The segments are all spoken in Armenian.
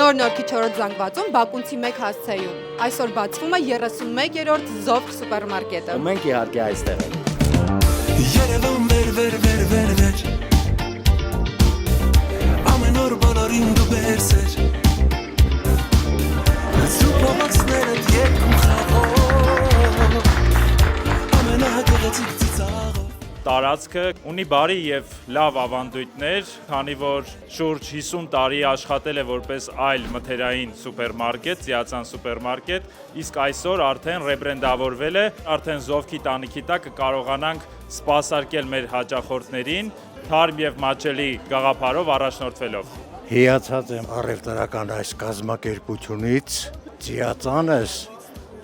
Նոր-նորքի 4-րդ զանգվածում բակունցի մեկ հասցեյում։ Այսօր բացվում է 31-րդ Զովք սուպերմարկետը։ Ու մենք իհարկե այստեղ ենք։ Երևան վեր ամեն օր բոլորին դու բերսեր Լցրու փողոցներդ երկում խաղով ամենահագեղեցիկ ծիծաղով Տարածքը ունի բարի եւ լավ ավանդույթներ, քանի որ շուրջ 50 տարի աշխատել է որպես այլ մթերային սուպերմարկետ, Ձիածան սուպերմարկետ, իսկ այսօր արդեն ռեբրենդավորվել է, արդեն Զովքի տանիքի տակ կարողանանք սպասարկել մեր հաճախորդներին թարմ եւ մաչելի գաղափարով առաջնորդվելով։ Հիացած եմ առևտրական այս կազմակերպությունից, Ձիածանս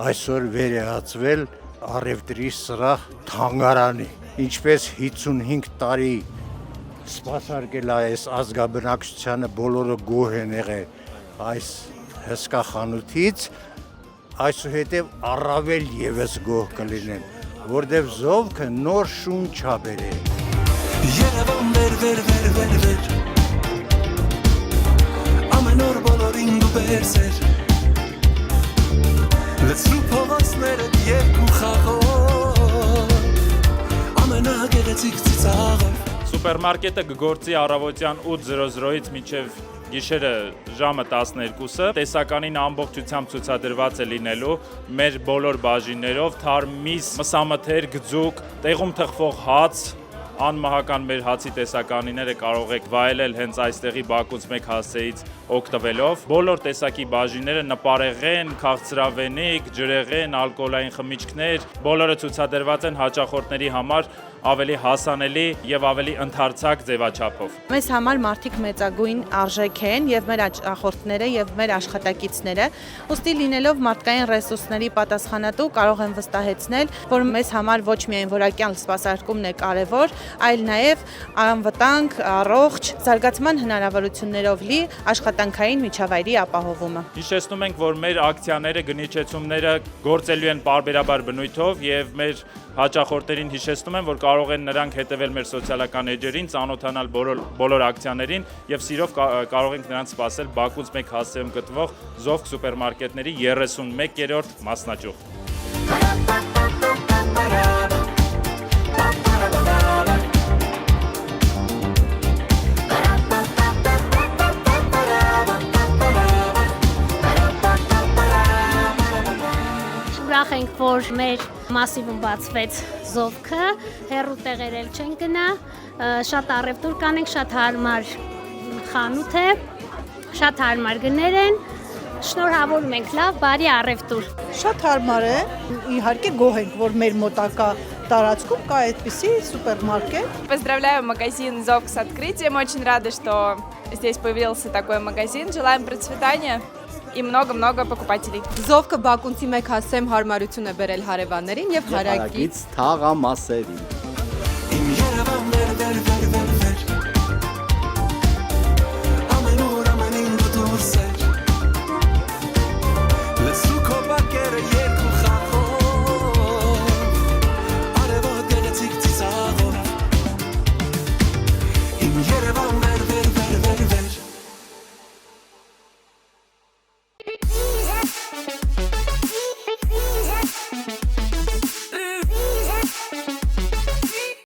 այսօր վերահացվել առևտրի սրահ թանգարանի, ինչպես 55 տարի սպասարկել այս ազգաբնակչությանը բոլորը գոհ են եղել այս հսկա խանութից, այսուհետև առավել եւս գոհ կլինեն, որտեղ Զովքը նոր շունչ ա բերել։ Երևան վեր ամեն օր բոլորին դու բերսեր Լցրու փողոցներդ երկում խաղով ամենահագեղեցիկ ծիծաղով Սուպերմարկետը կգործի առավոտյան 8:00-ից մինչև գիշերը ժամը 12-ը, տեսականին ամբողջությամբ ցուցադրված է լինելու մեր բոլոր բաժիններով, թարմ միս, մսամթեր, գծուկ, տեղում թխվող հաց, անմահական մեր հացի տեսականիները կարող եք վայելել հենց այստեղի բակուց մեկ հասցեից օգտվելով։ Բոլոր տեսակի բաժինները նպարեղեն, քաղցրավենիք, ջրեղեն, ալկոհոլային խմիչքներ, բոլորը ցուցադրված են հաճախորդների համար ավելի հասանելի եւ ավելի ընդարձակ ձևաչափով։ Մեզ համար մարդիկ մեծագույն արժեք են եւ մեր հաճախորդները եւ մեր աշխատակիցները, ուստի լինելով մարդկային ռեսուրսների պատասխանատու կարող եմ վստահեցնել, որ մեզ համար ոչ միայն որակյալ սպասարկումն է կարեւոր, այլ նաեւ անվտանգ, առողջ, զարգացման հնարավորություններով լի աշխատանքային միջավայրի ապահովումը։ Հիշեցնում ենք, որ մեր ակցիաները, գնիչեցումները գործելու են պարբերաբար բնույթով եւ մեր հաճախորդներին հիշեցնում եմ, որ կարող են նրանք հետևել մեր սոցիալական էջերին, ծանոթանալ բոլոր ակցիաներին եւ սիրով կարող ենք նրանց սպասել Բաքուց մեկ հասցեում գտնվող Զովք սուպերմարկետների 31-րդ մասնաճյուղ։ Ուրախ ենք, որ մեր մասիվում բացվեց Զովքը, հեռու տեղերել չեն գնա, շատ առևտուր կանենք, շատ հարմար խանութ է, շատ հարմար գներ են, շնորհավորում ենք լավ, բարի առևտուր։ Շատ հարմար է, իհարկե գոհ ենք, որ մեր մոտակա տարածքում կա այդպիսի սուպերմարկետ։ Поздравляю магазин Зовк с открытием, очень рада, что здесь появился такой магазин, желаем процветания и много-много покупателей։ Զովքը բակունցի մեկ հասցեում հարմարություն է բերել հարևաններին եւ հարակից թաղամասերին։